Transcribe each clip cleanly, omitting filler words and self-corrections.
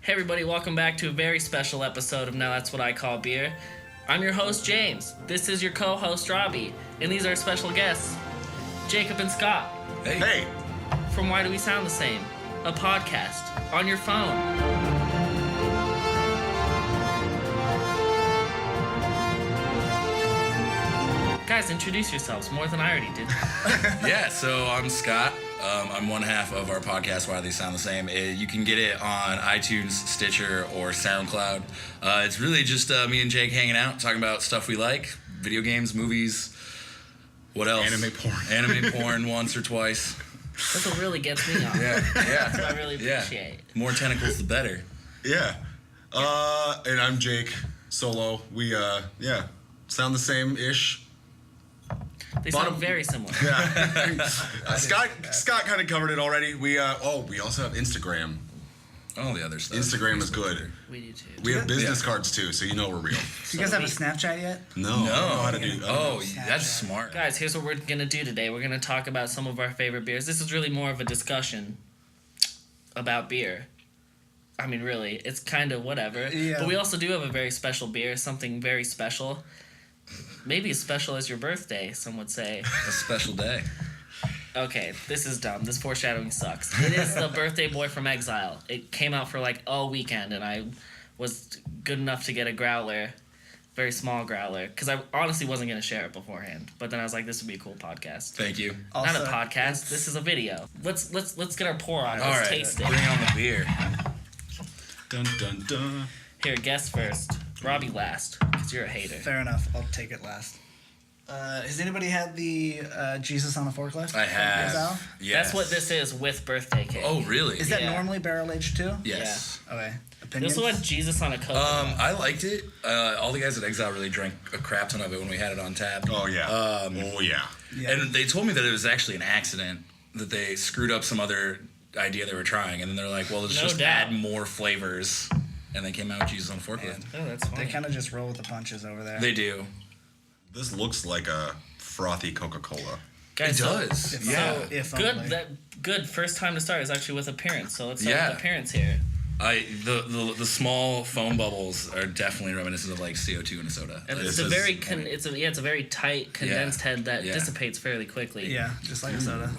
Hey everybody, welcome back to a very special episode of Now That's What I Call Beer. I'm your host, James. This is your co-host, Robby. And these are special guests, Jacob and Scott. Hey. From Why Do We Sound the Same? A podcast on your phone. Guys, introduce yourselves more than I already did. Yeah, so I'm Scott. I'm one half of our podcast, Why Do They Sound the Same? You can get it on iTunes, Stitcher, or SoundCloud. It's really just me and Jake hanging out, talking about stuff we like, video games, movies, what else? Anime porn once or twice. That's what really gets me on. Yeah. That's what I really appreciate. More tentacles, the better. Yeah. And I'm Jake, solo. We, sound the same-ish. They sound very similar. Yeah. Scott kind of covered it already. We also have Instagram. All the other stuff. Instagram is good. We do too. We have business cards too, so you know we're real. Do you guys have a Snapchat yet? No. I don't know how to do that. Oh, that's smart. Guys, here's what we're going to do today. We're going to talk about some of our favorite beers. This is really more of a discussion about beer. I mean, really, it's kind of whatever. Yeah. But we also do have a very special beer, something very special. Maybe as special as your birthday, some would say. A special day. Okay, this is dumb. This foreshadowing sucks. It is the Birthday Boy from Exile. It came out for like all weekend, and I was good enough to get a growler, very small growler, because I honestly wasn't going to share it beforehand. But then I was like, this would be a cool podcast. Thank you. Not a podcast. This is a video. Let's get our pour on. Let's taste it. Bring on the beer. Dun, dun, dun. Here, guess first. Robby last, because you're a hater. Fair enough. I'll take it last. Has anybody had the Jesus on a Forklift? I have. Exile? Yes. That's what this is with birthday cake. Oh, really? Is that Yeah. normally barrel aged too? Yes. Okay. Opinions? This one, Jesus on a Coke. I liked it. All the guys at Exile really drank a crap ton of it when we had it on tap. Oh, yeah. Yeah. And they told me that it was actually an accident, that they screwed up some other idea they were trying, and then they're like, well, let's just add more flavors. And they came out with Jesus on a Forklift. Oh, that's funny. They kind of just roll with the punches over there. They do. This looks like a frothy Coca-Cola. Guys, It does. If Good. only. Good. First time to start is actually with appearance. So let's start Yeah. with appearance here. The small foam bubbles are definitely reminiscent of like CO2 in a soda. And it's This a is- very it's a very tight condensed head that Yeah. dissipates fairly quickly. Yeah, just like a soda.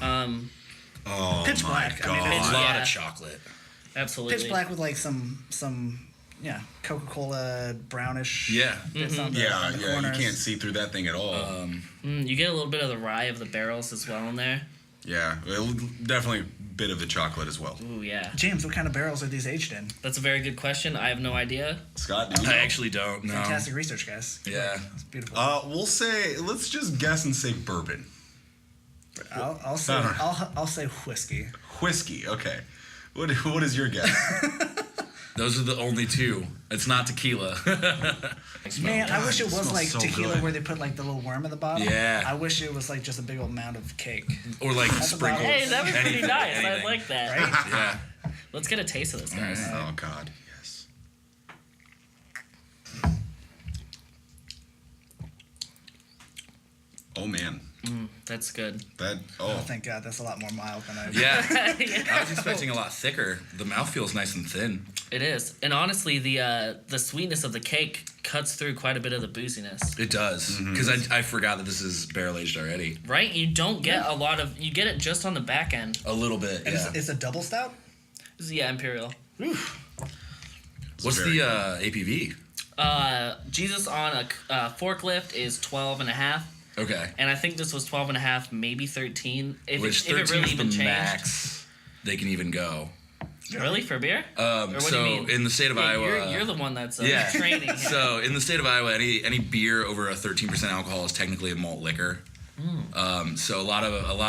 Oh, Pitch my black. God. I mean, A lot Yeah. of chocolate. Absolutely. pitch black with like some Coca-Cola brownish. Yeah. bits on the Yeah, on the you corners. can't see through that thing at all. You get a little bit of the rye of the barrels as well in there. Yeah, definitely a bit of the chocolate as well. Ooh, yeah. James, what kind of barrels are these aged in? That's a very good question. I have no idea. Scott, do you I know? actually don't know. Fantastic research, guys. Yeah. It's beautiful. Let's just guess and say bourbon. I'll say I'll say whiskey. Whiskey, okay. What is your guess? Those are the only two. It's not tequila. Man, I wish it was smells like so tequila good. where they put like the little worm at the bottom. Yeah. I wish it was like just a big old mound of cake. Or like about sprinkled. Hey, that was pretty anything, nice. anything. I like that. Right? Yeah. Let's get a taste of this, guys. Oh, God, yes. Oh, man. That's good. Oh, thank God, that's a lot more mild than I. Yeah. Yeah. I was expecting a lot thicker. The mouth feels nice and thin. It is, and honestly, the sweetness of the cake cuts through quite a bit of the booziness. It does. Because I forgot that this is barrel aged already. Right? You don't get a lot of. You get it just on the back end. A little bit, And yeah. it's a double stout. This is, Imperial. What's the APV? Jesus on a forklift is 12 and a half. Okay. And I think this was 12 and a half, maybe 13. Which If it 13 really is even the changed. max they can even go. Really? For beer? Or what do So you mean? in the state of Iowa, You're the one that's yeah. training him. So in the state of Iowa, any beer over a 13% alcohol is technically a malt liquor. So a lot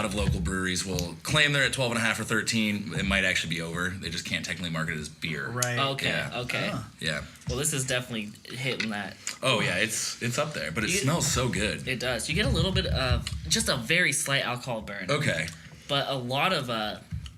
of local breweries will claim they're at 12.5 or 13. It might actually be over. They just can't technically market it as beer. Right. Okay, Yeah. okay. Yeah. Well, this is definitely hitting that. Oh yeah, it's up there, but it smells so good. It does. You get a little bit of just a very slight alcohol burn. Okay. But a lot of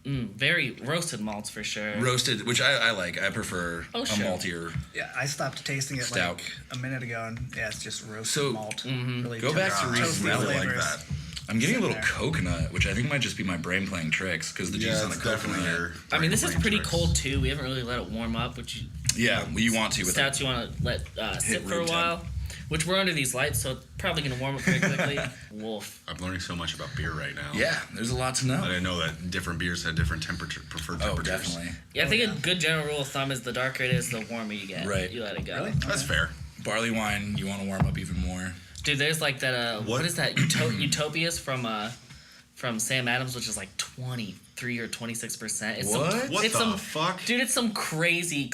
very roasted malts for sure. Roasted, which I like. I prefer Oh, a sure. maltier. Yeah, I stopped tasting it Stout. like a minute ago, and yeah, it's just roasted So, malt. Mm-hmm. Really go back to toasty Reese's I really like flavors. that. I'm getting a little Sitting there. coconut, which I think might just be my brain playing tricks because the juice on the it's definitely coconut. your. I mean, this is brain pretty tricks. cold too. We haven't really let it warm up, which Yeah, well, you want to with stouts you want to let sit for a room temp. while. Which we're under these lights, so it's probably gonna warm up very quickly. Wolf. I'm learning so much about beer right now. Yeah, there's a lot to know. I didn't know that different beers had different preferred Oh, temperatures. definitely. Yeah, I think a good general rule of thumb is the darker it is, the warmer you get. Right. You let it go. Really? That's fair. Barley wine, you want to warm up even more. Dude, there's like that. What is that? Utopias from Sam Adams, which is like 23 or 26%. It's What? Some, What it's the some, fuck? Dude, it's some crazy,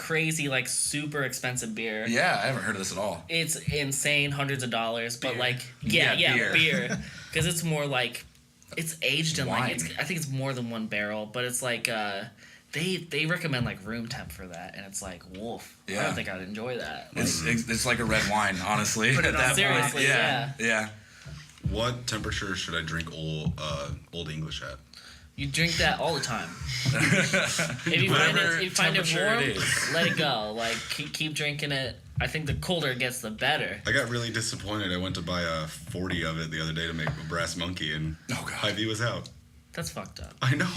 like super expensive beer. Yeah, I haven't heard of this at all. It's insane, hundreds of dollars, but Beer. like Yeah, beer, because it's more like it's aged in like Wine. I think it's more than one barrel, but it's like they recommend like room temp for that, and it's like wolf. I Yeah. don't think I'd enjoy that. It's like a red wine, honestly. Put it at on that seriously, point. Yeah. What temperature should I drink Old English at? You drink that all the time. If you find Whatever it, temperature warm, it is. let it go. Like keep drinking it. I think the colder it gets, the better. I got really disappointed. I went to buy a 40 of it the other day to make a brass monkey, and Oh, God. Hy-Vee was out. That's fucked up. I know.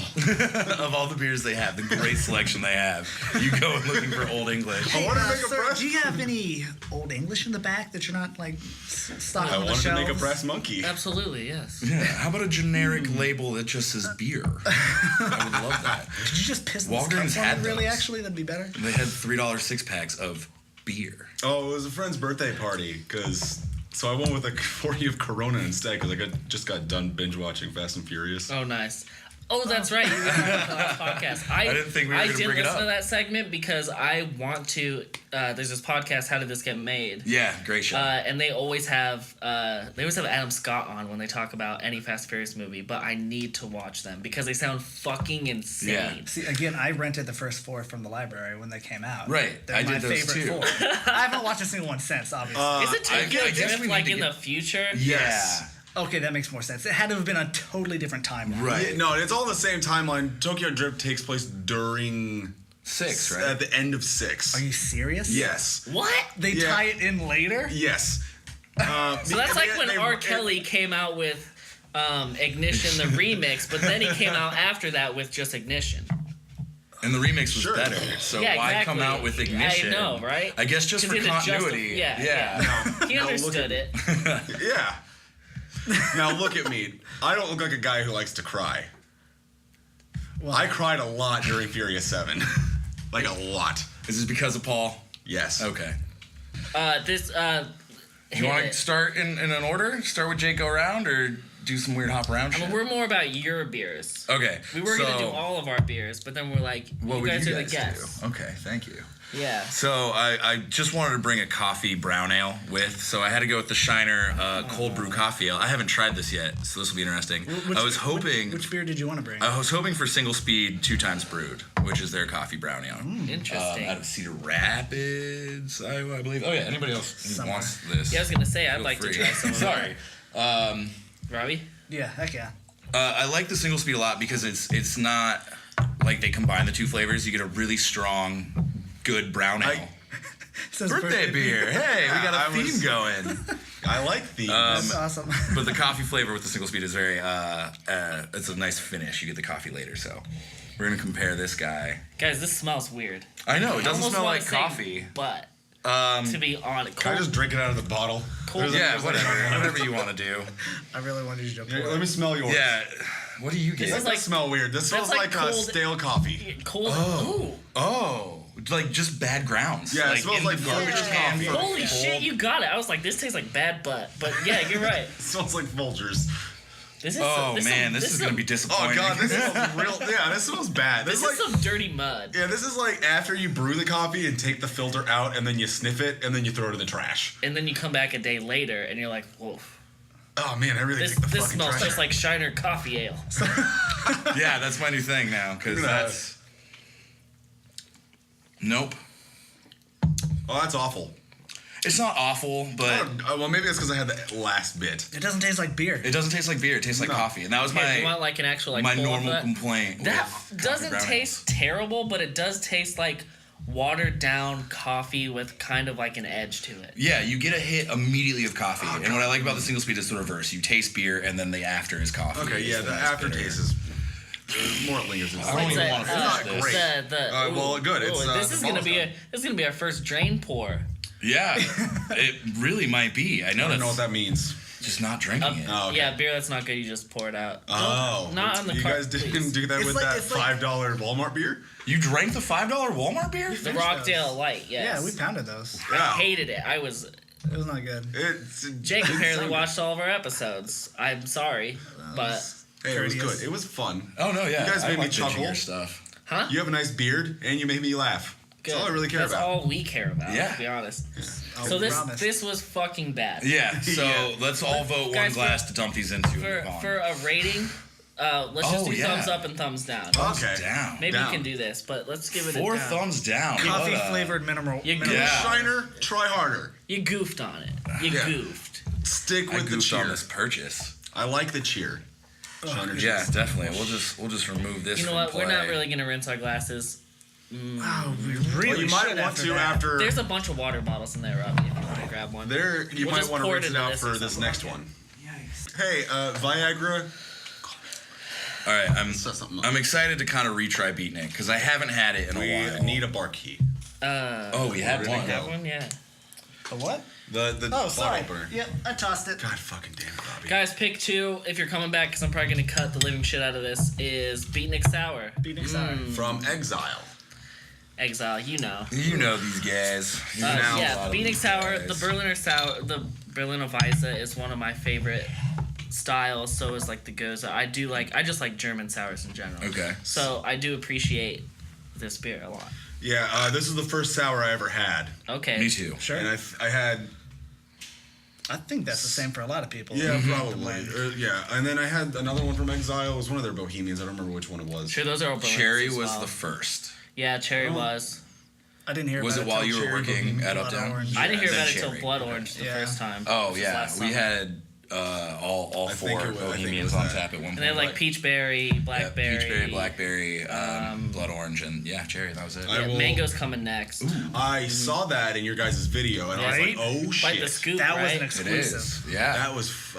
Of all the beers they have, the great selection they have, you go looking for Old English. I wanted to make a sir, brass. do you have any Old English in the back that you're not like stocking I on the wanted to shelves? make a brass monkey. Absolutely, yes. Yeah, how about a generic label that just says beer? I would love that. Could you just piss Walgreens this cup had on it, really? those. Actually, that'd be better. They had $3 6-packs of beer. Oh, it was a friend's birthday party, so I went with a 40 of Corona instead because I just got done binge watching Fast and Furious. Oh, nice. Oh, that's right. You were on the last podcast. I didn't think we were I gonna did bring it listen up. to that segment because I want to. There's this podcast, How Did This Get Made? Yeah, great show. And they always have Adam Scott on when they talk about any Fast and Furious movie, but I need to watch them because they sound fucking insane. Yeah. See, again, I rented the first 4 from the library when they came out. Right, They're I my did those favorite too. 4. I haven't watched a single one since, obviously. Is it Tokyo I guess we Drift need like to in get- the future? Yeah. Okay, that makes more sense. It had to have been a totally different timeline. Right. Yeah, no, it's all the same timeline. Tokyo Drift takes place during 6, right? at the end of 6. Are you serious? Yes. What? They Yeah. tie it in later? Yes. So that's like when R. Kelly came out with Ignition, the remix, but then he came out after that with just Ignition. And the remix was Sure. better, so Yeah, why exactly. come out with Ignition? I know, right? I guess just 'Cause for he had to continuity. Yeah. He Now look understood at- it. Yeah. Now look at me. I don't look like a guy who likes to cry. Well, I cried a lot during Furious 7. Like a lot. Is this because of Paul? Yes. Okay. This You want to start in an order? Start with Jake go around or do some weird hop around shit? We're more about your beers. Okay. We were gonna do so all of our beers, but then we're like, what you would guys you are guys the guests. do? Okay, thank you. Yeah. So I just wanted to bring a coffee brown ale with, so I had to go with the Shiner cold brew coffee ale. I haven't tried this yet, so this will be interesting. I was hoping Which beer did you want to bring? I was hoping for single speed 2 times brewed, which is their coffee brown ale. Interesting. Out of Cedar Rapids, I believe. Oh yeah, anybody else who wants this? Yeah, I was gonna say I'd feel like free. to try some of Sorry. that. Robbie? Yeah, heck yeah. I like the single speed a lot because it's not like they combine the 2 flavors. You get a really strong, good brown ale. It says Birthday beer. Hey, we got a I theme was- going. I like these. That's awesome. But the coffee flavor with the single speed is very, it's a nice finish. You get the coffee later, so we're going to compare this guy. Guys, this smells weird. I know, it doesn't Almost smell wanna like say coffee. But to be honest, Can I just drink it out of the bottle? cold. Yeah, whatever you want to do. I really wanted you to pour Let it. me smell yours. Yeah, what do you get? This is doesn't like- smell weird. This smells like like, cold- stale coffee. Cold. Oh, like just bad grounds. Yeah, it smells in like the garbage Folgers can. coffee. for Holy cold- shit, you got it. I was like, this tastes like bad butt. But yeah, you're right. It smells like Folgers. This is Oh this man, this is gonna be Oh disappointing. god, this smells real. Yeah, this smells bad. This This is is like. some dirty mud. Yeah, this is like after you brew the coffee and take the filter out and then you sniff it and then you throw it in the trash. And then you come back a day later and you're like, whoa. Oh man, I really This take the this fucking smells trash. just like Shiner coffee ale. Yeah, that's my new thing now, because Look at that. that's. Nope. Oh, that's awful. It's not awful, but Well, maybe it's because I had the last bit. It doesn't taste like beer. it doesn't taste like beer. It tastes like No. coffee, and that was Okay, you my want like an actual like my pull of normal that? complaint. That with coffee doesn't brown taste terrible, but it does taste like watered down coffee with kind of like an edge to it. Yeah, you get a hit immediately of coffee. And what I like about the single speed is the reverse. You taste beer, and then the after is coffee. Okay, yeah, the aftertaste is more lingers. I don't even want to finish this. Well, good. It's, this is gonna be our first drain pour. Yeah, it really might be. I I don't know what that's that means. just not drinking it. Oh, okay. Yeah, beer that's not good. You just pour it out. Oh, Not on the you cart, guys didn't please. do that It's with like- that it's like- $5 Walmart beer? You drank the $5 Walmart beer? The finished Rockdale those. Light, yes. Yeah, we pounded those. I Yeah. hated it. It was not good. Jake apparently sounded- watched all of our episodes. I'm sorry, but Hey, it was courteous. good. It was fun. Oh, no, yeah. You guys I made me like binging chuckle. your stuff. huh? You have a nice beard, and you made me laugh. Good. That's all I really care That's about. all we care about. Yeah. To be honest. Oh, So we promised. this was fucking bad. Yeah, so Yeah. let's all vote one Guys, glass to dump these into and For move on. for a rating, let's just Oh, do yeah. thumbs up and thumbs down. Okay. Down. Maybe down. we can do this, but let's give it 4 a down. thumbs down. Coffee What a- flavored mineral. You mineral- Yeah. Shiner, try harder. You goofed on it. You Yeah. goofed. Stick I with the goofed on cheer. this purchase. I like the cheer. Shiner Yeah, cheers. definitely. We'll just remove this. You know from what? We're not play. really gonna rinse our glasses. Oh, we really Well, you might should want to that. after. There's a bunch of water bottles in there, Robbie. If you want to grab one. There, you We'll might just want to pour it rinse it into out this for or this something. next one. Yikes. Hey, Viagra. All right, Set something up. I'm excited to kind of retry Beatnik because I haven't had it in a We while. need a bar key. Oh, we had Really one. good. That one, yeah. The what? The Oh, bottle sorry. opener. Yep, I tossed it. God fucking damn it, Robbie. Guys, pick 2 if you're coming back because I'm probably gonna cut the living shit out of this. Is Beatnik Sour, Beatnik sour. From Exile. Exile. You know. You know these guys. You know a lot Yeah, of Beatnik these Sour. guys. The Berliner Sour. The Berliner Weisse is one of my favorite styles. So is like the Goza. I just like German sours in general. Okay. So I do appreciate this beer a lot. Yeah, this is the first sour I ever had. Okay. Me too. Sure. And I had, I think that's the same for a lot of people. yeah, The probably. blend. Yeah, and then I had another one from Exile. It was one of their Bohemians. I don't remember which one it was. Sure, those are all Berliners Cherry as was well. the first. Yeah, Cherry Oh. was. I didn't hear Was about it while till you were Cherry working Bohemian at Blood Uptown? Orange. I didn't hear then about it Cherry. till Blood Orange the Yeah. first time. Oh which was yeah, last we summer. had all I think 4 it was- I think it Bohemians was on that. tap at one point. And they had like peachberry, blackberry. Yeah, peachberry, blackberry, blood orange, and yeah, cherry. That was it. I Yeah, will- mango's coming next. I saw that in your guys' video, and I was Right? like, oh shit. Like the scoop, That right? was an It exclusive. is. Yeah. I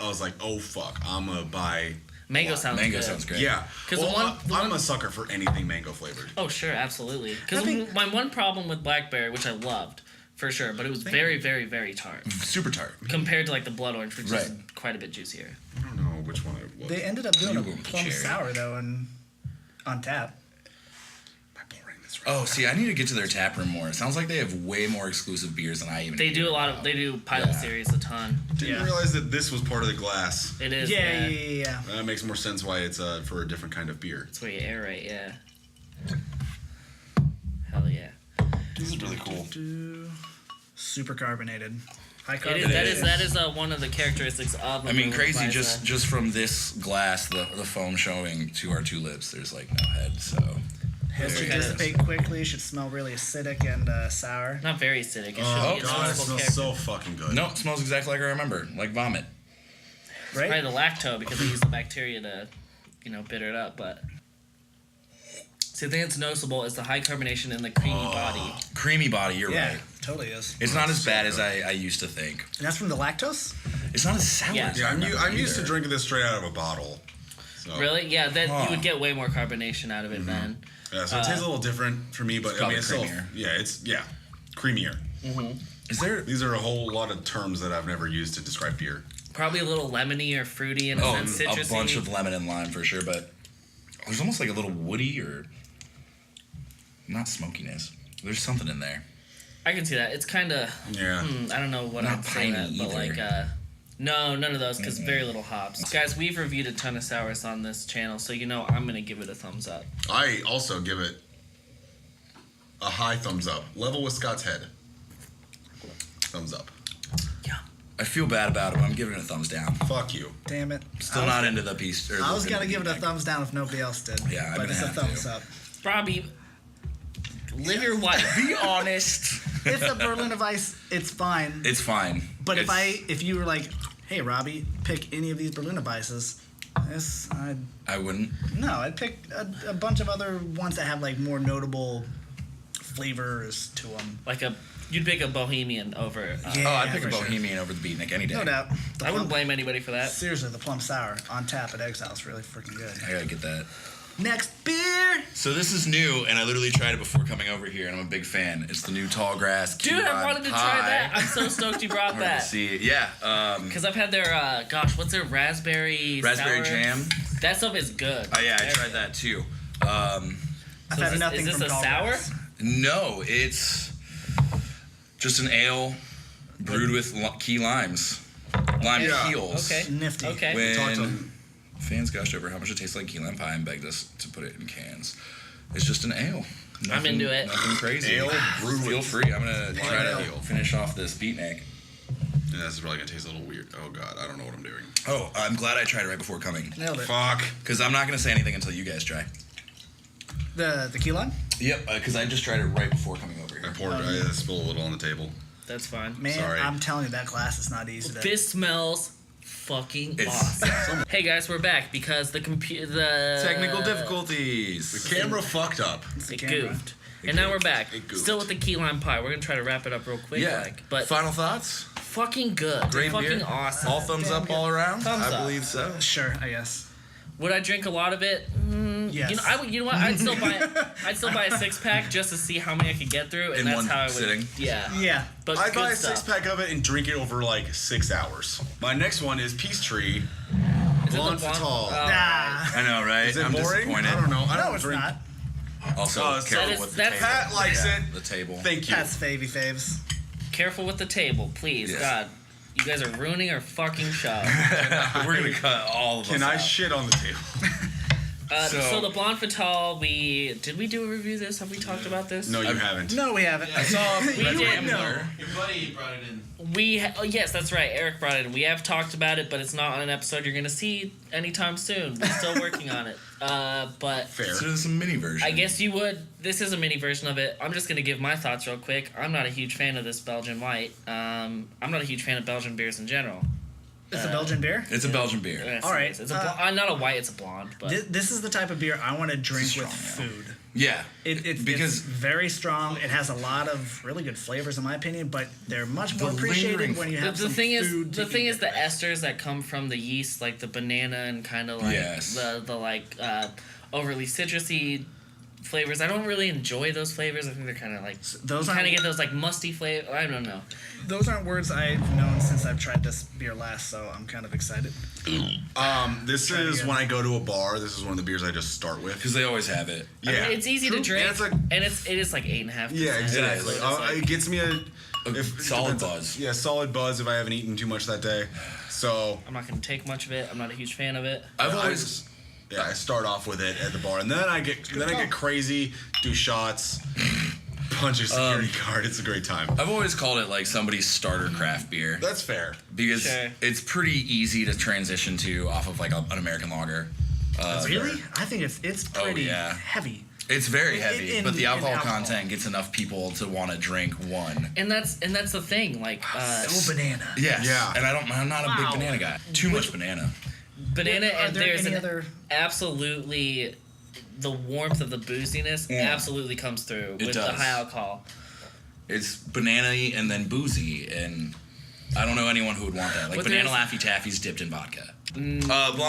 was like, oh fuck, I'm gonna buy. Mango sounds Mango good. sounds great. Yeah, 'Cause well, the I'm one- a sucker for anything mango flavored. Oh, sure, absolutely. Because I think- my one problem with blackberry, which I loved, for sure, but it was very, very, very tart. Super tart. Compared to like the blood orange, which is Right. quite a bit juicier. I don't know which one it was. They ended up doing You a went with plum cherry. sour though, and on tap. Am I pouring this right? Oh, see, I need to get to their tap room more. It sounds like they have way more exclusive beers than I even. They knew do a lot about. of. They do pilot Yeah. series a ton. Didn't Yeah. realize that this was part of the glass. It is. Yeah. That makes more sense why it's for a different kind of beer. That's where you aerate. Yeah. Hell yeah. This is really cool. Super carbonated. High It is. carbonated. That is one of the characteristics of. I mean, a crazy. Weizen. Just from this glass, the foam showing to our 2 lips. There's like no head, so. It should There it is. dissipate quickly. Should smell really acidic and sour. Not very acidic. It should Oh be a god, it noticeable smells character. so fucking good. No, it smells exactly like I remember, like vomit. Right? Probably the lacto because they use the bacteria to, bitter it up. But see, the thing that's noticeable is the high carbonation and the creamy body. Creamy body. You're Yeah, right. totally is. It's not as So bad as good. I used to think. And that's from the lactose? It's not as sour. Yeah. as Yeah, I remember I'm used to either. drinking this straight out of a bottle. So, Really? Yeah, that Huh. you would get way more carbonation out of it then. Yeah, so it tastes a little different for me, but I probably mean, it's still, creamier. yeah, creamier. Is there? These are a whole lot of terms that I've never used to describe beer. Probably a little lemony or fruity and Oh, a citrusy. a bunch of lemon and lime for sure, but there's almost like a little woody or not smokiness. There's something in there. I can see that. It's kind of. Yeah. I don't know what Not I'd say that, piney but like either. no, none of those because very little hops. Guys, we've reviewed a ton of sours on this channel, so I'm gonna give it a thumbs up. I also give it a high thumbs up. Level with Scott's head. Thumbs up. I feel bad about it, but I'm giving it a thumbs down. Fuck you. Damn it. Still not into the piece. Or I the was going to give it a thing. thumbs down if nobody else did. Yeah, I'm but gonna it's a have thumbs to. up. Robbie, live your life. Be honest. It's a Berliner Weiss. It's fine. It's fine. But It's- if you were like, hey Robbie, pick any of these Berliner Weisses, I wouldn't. I'd pick a bunch of other ones that have like more notable flavors to them. You'd pick a Bohemian over. I'd pick a for sure. Bohemian over the Beatnik any day. No doubt. I wouldn't blame anybody for that. Seriously, the plum sour on tap at Exile is really freaking good. I gotta get that. Next beer. So this is new, and I literally tried it before coming over here, and I'm a big fan. It's the new Tall Grass Key Dude, I Lime wanted to Pie. try that. I'm so stoked you brought Wanted to that. see it. Yeah. Because I've had their, what's their raspberry Raspberry sour? jam. That stuff is good. Oh yeah, I tried that too. I've had nothing is this from a Tall sour? Grass. No, it's just an ale brewed with key limes. Lime Yeah. peels. Okay. Nifty. Okay. Talk to When him. fans gushed over how much it tastes like key lime pie and begged us to put it in cans. It's just an ale. I'm into it. Nothing crazy. Ale brewed Feel with free. I'm gonna try to ale. finish off this beatnik. Yeah, this is probably gonna taste a little weird. Oh god, I don't know what I'm doing. Oh, I'm glad I tried it right before coming. Nailed it. Fuck. Because I'm not gonna say anything until you guys try. The key lime? Yep. Because I just tried it right before coming over I here. poured. I spilled a little on the table. That's fine. Man, Sorry. I'm telling you, that glass is not easy to... This smells fucking It's- awesome. Hey guys, we're back because the Technical difficulties. The camera fucked up. It's the It camera. goofed. And now we're back. It goofed. Still with the key lime pie. We're gonna try to wrap it up real quick. Yeah. But Final thoughts? fucking good. Great fucking beer. awesome. All thumbs Damn up good. all around. Thumbs I up. believe so. Sure, I guess. Would I drink a lot of it? Yes. You know what? I'd still buy a 6-pack just to see how many I could get through, and In that's one how I would. sitting? Yeah. Yeah. But I'd good buy a stuff. 6-pack of it and drink it over like 6 hours. My next one is Peace Tree. Is it the Blonde blonde? Fatal. Ah. I know, right? Is it I'm boring? disappointed. I don't know. I No, don't it's drink. not. Also, Oh, so careful that is- with the that's- table. Pat likes Yeah, it. The table. Thank you. That's favy faves. Careful with the table, please. Yes. God, you guys are ruining our fucking show. We're gonna cut all of us Can I out. shit on the table? So So- the blonde fatal, did we do a review of this? Have we talked about this? No, you haven't. No, we haven't. I saw We Red did. Gambler. Your buddy brought it in. Yes, that's right. Eric brought it in. We have talked about it, but it's not on an episode you're gonna see anytime soon. We're still working on it. But Fair. So there's some mini version. I guess you would. This is a mini version of it. I'm just gonna give my thoughts real quick. I'm not a huge fan of this Belgian white. I'm not a huge fan of Belgian beers in general. It's a Belgian beer. It's a Belgian beer. Yes, All right, It's not a white. It's a blonde. But This is the type of beer I want to drink It's with strong, food. Yeah. It's Because- very strong. It has a lot of really good flavors, in my opinion, but they're much more The appreciated lingering- when you the have some thing is, food. the to thing eat is it the with. esters that come from the yeast, like the banana and kind of like Yes. the overly citrusy flavors. I don't really enjoy those flavors. I think they're kind of like those you kind of aren't- get those like musty flavor. I don't know. Those aren't words I've known since I've tried this beer last, so I'm kind of excited. This Try it is again. when I go to a bar. This is one of the beers I just start with. Because they always have it. I mean, Yeah. it's easy True. to drink, And it's like, it is like 8.5%. yeah, exactly. is. It gets me a solid depends- buzz. Yeah, solid buzz if I haven't eaten too much that day. So I'm not gonna take much of it. I'm not a huge fan of it. I've I always. just- yeah, I start off with it at the bar, and then I get crazy, do shots, punch a security guard. It's a great time. I've always called it like somebody's starter craft beer That's fair. because Sure. it's pretty easy to transition to off of like an American lager. Really? I think it's pretty yeah. heavy. It's very heavy, in- but the in alcohol alcohol. content gets enough people to want to drink one. And that's the thing. Like So banana. Yes. Yeah. And I'm not a Wow. big banana guy. Too much banana. banana, Are and there there's any an other? absolutely the warmth of the booziness Yeah. absolutely comes through It with the does. high alcohol. It's banana-y and then boozy, and I don't know anyone who would want that. Like But banana there's- Laffy Taffies dipped in vodka. Blanc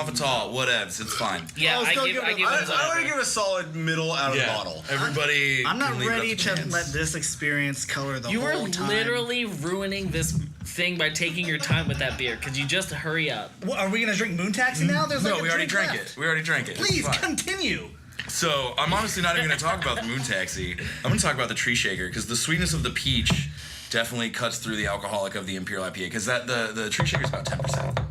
Fatal, whatevs, it's fine. Yeah, I give it I want to whatever. give a solid middle out of the bottle. Everybody. I'm not can leave it up ready to chance. let this experience color the You were whole time. literally ruining this thing by taking your time with that beer. Could you just hurry up? What, are we gonna drink Moon Taxi now? There's No, like a we already drink drank left. it. We already drank it. It's Please fine. continue. So I'm honestly not even going to talk about the Moon Taxi. I'm going to talk about the Tree Shaker because the sweetness of the peach definitely cuts through the alcoholic of the Imperial IPA because the Tree Shaker is about 10%.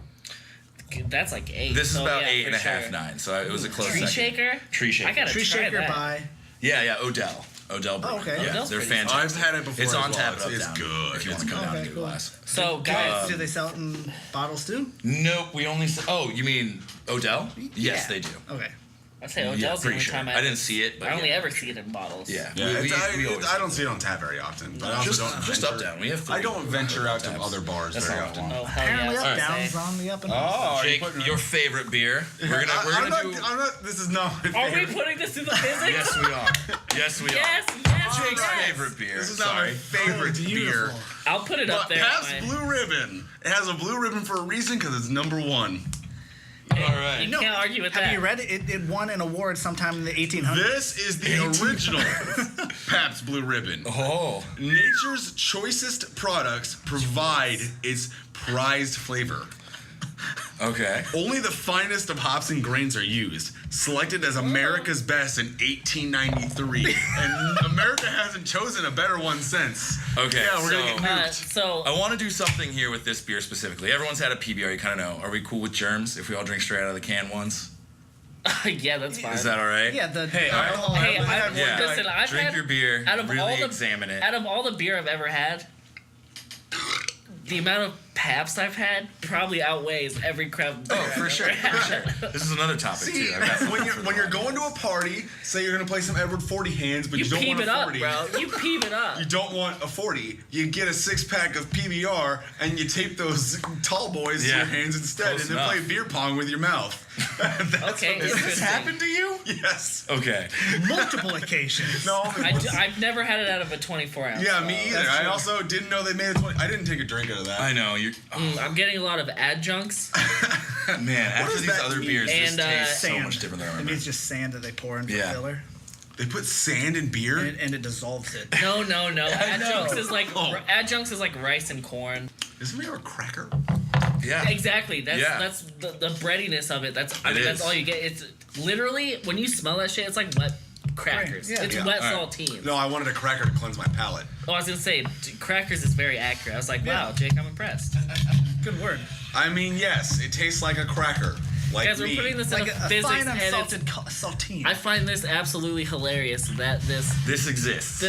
That's like 8. This is so about yeah, 8.5, for sure. 9. So it was a close Tree second. Shaker? Tree Shaker. I gotta Tree try Shaker that. by. Yeah, Odell. Odell Brewing. okay. Yeah, Odell's they're pretty fantastic. I've had it before. It's as on well. tap at It's Uptown. good. If you want It's to come good. down and Okay, get a cool. glass. So guys, Do they sell it in bottles too? Nope, we only. Oh, you mean Odell? Yes, Yeah. they do. Okay. I'd say Odell's the pretty only sure. time I didn't see it, but I only yeah. ever see it in bottles. Yeah. Yeah, We always I don't see it on tap very often. But I also just don't up down. We have I don't three venture out to tabs. other bars That's very not often. Oh, hell Apparently, yeah. up I'd downs say. on the up and up. Oh, Jake, your favorite beer. We're gonna do. I'm not. This is not my Are we favorite. putting this through the physics? Yes, we are. Yes, we Yes, are. yes, Jake's yes. favorite beer. This is not my favorite beer. Beautiful. I'll put it up But there. Pabst my- Blue Ribbon. It has a blue ribbon for a reason because it's number one. All right. You can't argue with that. Have you read it? It won an award sometime in the 1800s. This is the original Pabst Blue Ribbon. Oh. Nature's choicest products provide its prized flavor. Okay. Only the finest of hops and grains are used. Selected as America's best in 1893, and America hasn't chosen a better one since. Okay, Yeah, we're gonna so- get nuked. So I want to do something here with this beer specifically. Everyone's had a PBR, you kind of know. Are we cool with germs if we all drink straight out of the can once? yeah, that's fine. Is that all right? Yeah, the Hey, alcohol. Hey, I've I've, Yeah. listen, I've Drink had, your beer. out of really all the examine it. out of all the beer I've ever had, the amount of Pabst I've had probably outweighs every craft beer. Oh, for I've sure, ever for had. sure. This is another topic See, too. I've got when something you're for going to a party, say you're gonna play some Edward 40 hands, but You you don't peep want it a up, 40. bro. You peep it up. You don't want a 40. You get a 6-pack of PBR and you tape those tall boys to Yeah. your hands instead, Close and then enough. play beer pong with your mouth. That's Okay, what does this happened to you? Yes. Okay. multiple occasions. No. I've never had it out of a 24 ounce. Yeah, so- me either. I also didn't know they made a 20. I didn't take a drink out of that. I know. You're. I'm getting a lot of adjuncts. Man, after does these that other mean? beers, this And, tastes so Sand. much different than I It remember. means just sand that they pour into Yeah. the filler, They put sand in beer? and it dissolves it. No. Adjuncts is like Oh. adjuncts is like rice and corn. Isn't there a cracker? Yeah. Exactly. That's Yeah. that's the breadiness of it. That's It that's is. all you get. It's literally when you smell that shit, it's like wet crackers. Yeah. It's Yeah. wet All right. saltines. No, I wanted a cracker to cleanse my palate. Oh, I was gonna say crackers is very accurate. I was like, wow, Jake, I'm impressed. Good word. I mean, yes, it tastes like a cracker. Like Guys, me. we're putting this in Like a a physics fine and it's, unsalted saltine. I find this absolutely hilarious that This exists.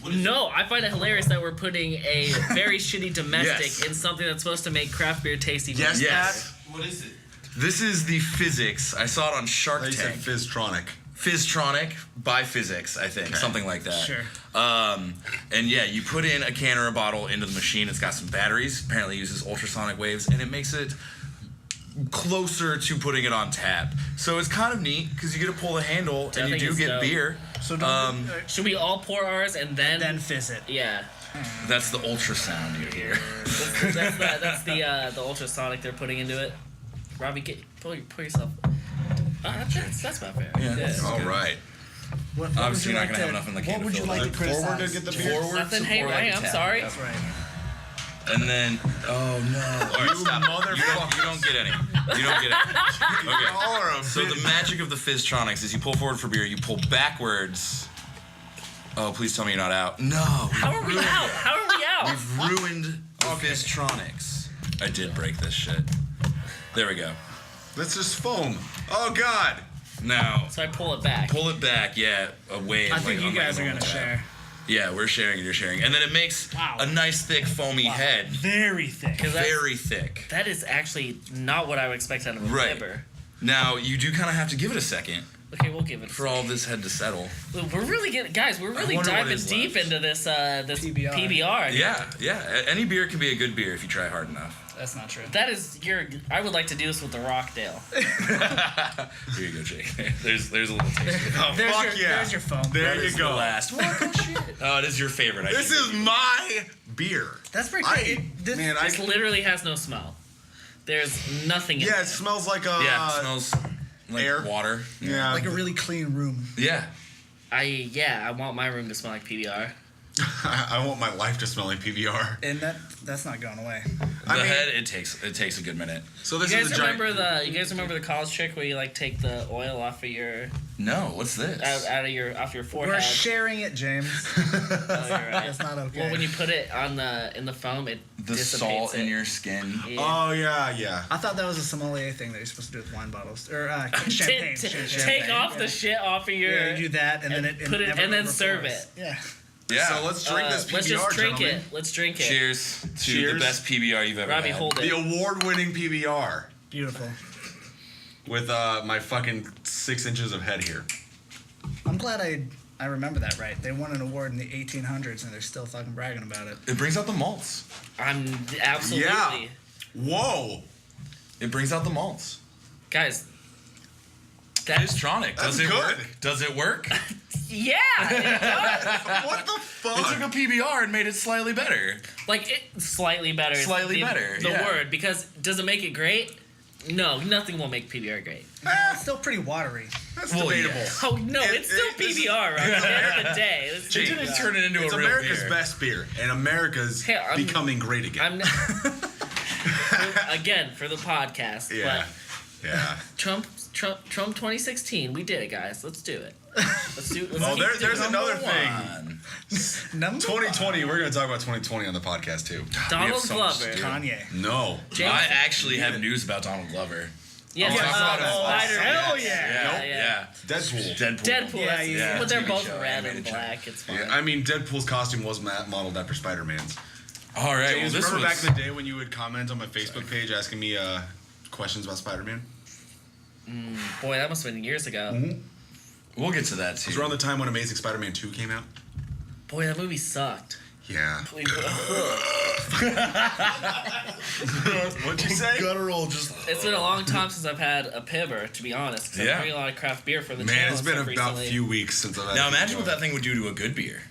no, I find it hilarious that we're putting a very shitty domestic Yes. in something that's supposed to make craft beer taste even Yes, Yes. Pat? What is it? This is the physics. I saw it on Shark They said Tank. Fizztronic. Fizztronic by Physics, I think. Okay. Something like that. Sure. And yeah, you put in a can or a bottle into the machine. It's got some batteries. Apparently it uses ultrasonic waves, and it makes it closer to putting it on tap. So it's kind of neat because you get to pull the handle I and you think do it's get dope. beer. So don't Should we all pour ours and then fizz it. yeah. That's the ultrasound you hear. That's the ultrasonic they're putting into it. Robbie, pull yourself. That's about fair. Yeah, that's All right. What would Obviously, you you're like not gonna have enough in the can What to would you fill like it to up. criticize? Forward to get the beer. Forward, Nothing. so Hey, pour Ray, like I'm tap. sorry. That's right. And then, oh no! All right, stop. You don't get any. You don't get any. Okay. Y'all are a So bit- the magic of the Fizztronics is you pull forward for beer, you pull backwards. Oh, please tell me you're not out. No. How are we out? How are we out? We've ruined the Fizztronics. I did break this shit. There we go. That's just foam. Oh, God. Now, So I pull it back. pull it back, yeah, away. I think you guys are gonna share. Yeah, we're sharing and you're sharing. And then it makes Wow. a nice, thick, foamy head. Very thick. 'Cause that's- Very thick. That is actually not what I would expect out of a Right. fibber. Now, you do kind of have to give it a second Okay, we'll give it. for all this head to settle. We're really getting, guys. We're really wonder what diving is deep left. into this this PBR. PBR. Yeah. Any beer can be a good beer if you try hard enough. That's not true. That is I would like to do this with the Rockdale. Here you go, Jake. There's a little taste. Oh, There's fuck your, yeah. There's your phone. There That you is go. the last. Oh, it is your favorite. I This think. is my beer. That's pretty I, good. man, This literally has no smell. There's nothing in yeah, it. it smells like a Yeah, it smells like air. water. Yeah, Like a really clean room. Yeah. I want my room to smell like PBR. I want my life to smell like PBR. And that's not going away. The I mean- head, it takes a good minute. So You this guys is a giant. remember you guys remember the college trick where you like take the oil off of your No, what's this? off your forehead? We're sharing it, James. Oh, you're right. That's not okay. Well, when you put it in the foam, it the dissipates salt it. in your skin. Yeah. Oh yeah. I thought that was a sommelier thing that you're supposed to do with wine bottles or Take- champagne. take Champagne. off the shit off of your. Yeah, you do that, and then and it put it- never and then overflows. serve it. Yeah. Yeah. So let's drink this PBR, let's just drink gentlemen. it. Let's drink it. Cheers to the Cheers. best PBR you've ever Robbie, had. hold The it. award-winning PBR. Beautiful. with my fucking 6 inches of head here. I'm glad I remember that right. They won an award in the 1800s and they're still fucking bragging about it. It brings out the malts. I'm absolutely. Yeah. Whoa. It brings out the malts. Guys. Histronic. That's Does it good. work? Does it work? Yeah, it does. What the fuck? It took a PBR and made it slightly better. Like, slightly better. is Slightly better, The yeah. word. Because does it make it great? No, nothing will make PBR great. It's still pretty watery. That's Well, debatable. yeah. Oh, no, it's still PBR, right? At the end of the day. It's They didn't turn it into It's a real America's beer. best beer, and America's Hey, becoming great again. Again, for the podcast. Yeah. Yeah. But Trump 2016, we did it, guys. Let's do it. Let's keep there's doing it. another Number thing. one. Number 2020, we're going to talk about 2020 on the podcast, too. Donald so much Glover. to do. Kanye. No. James- I actually have news about Donald Glover. Yes, Talk about it. Spider. Hell yeah. Yeah. Deadpool. Deadpool. Yeah, that's- yeah. But they're TV both show, red and animated show. black. It's fine. Yeah, I mean, Deadpool's costume was modeled after Spider-Man's. All right. James, well, this remember was, back in the day when you would comment on my Facebook page asking me questions about Spider-Man? Boy, that must have been years ago. We'll get to that It was too. around the time when Amazing Spider-Man 2 came out. Boy, that movie sucked. Yeah. It's What'd you say? Guttural, just. been a long time since I've had a Pibber, to be honest. 'Cause Yeah. I'm drinking a lot of craft beer for the Man, channel it's and been stuff about a recently. few weeks since I've had Now a imagine what beer. that thing would do to a good beer.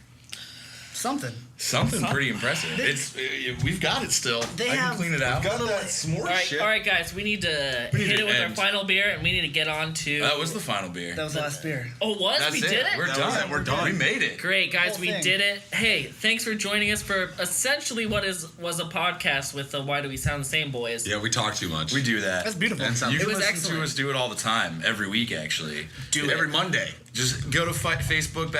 Something. Something pretty impressive. We've got it still. They I can have- clean it out. Got that s'more shit. All right, guys, we need to We need hit to it with our end. final beer, and we need to get on to. That was the final beer. That was the last beer. Oh, what? That's We it. did it? We're That was done. it. We're done. We made it. Great, guys, Whole we thing. did it. Hey, thanks for joining us for essentially what was a podcast with the Why Do We Sound the Same boys. Yeah, we talk too much. We do that. That's beautiful. And sounds- You can was listen excellent. to us do it all the time, every week actually. Do every Monday. Just go to Facebook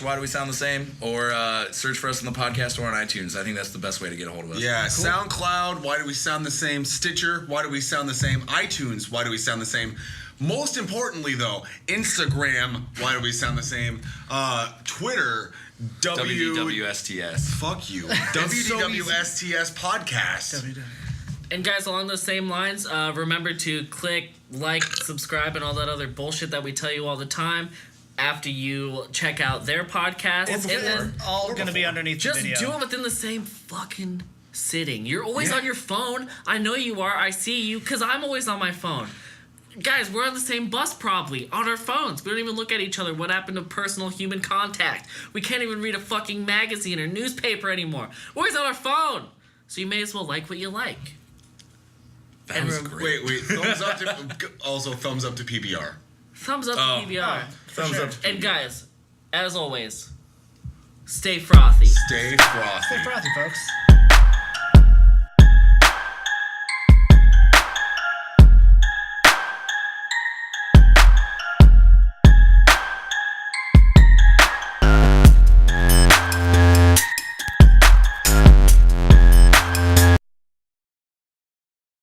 / Why Do We Sound the Same, or search for us on the podcast or on iTunes. I think that's the best way to get a hold of us. Yeah, SoundCloud, Why Do We Sound the Same? Stitcher, Why Do We Sound the Same? iTunes, Why Do We Sound the Same? Most importantly, though, Instagram, Why Do We Sound the Same? Twitter, WDWSTS. Fuck you. so WDWSTS podcast. And guys, along those same lines, remember to click like, subscribe, and all that other bullshit that we tell you all the time after you check out their podcast. It's And then all going to be underneath the just video. do it within the same fucking sitting. You're always Yeah. on your phone. I know you are. I see you because I'm always on my phone. Guys, we're on the same bus probably, on our phones. We don't even look at each other. What happened to personal human contact? We can't even read a fucking magazine or newspaper anymore. We're always on our phone. So you may as well like what you like. That was great. Wait. Thumbs up to, also, thumbs up to PBR. Thumbs up Oh. to PBR. Thumbs up. to And guys, as always, stay frothy. Stay frothy. Stay frothy, folks.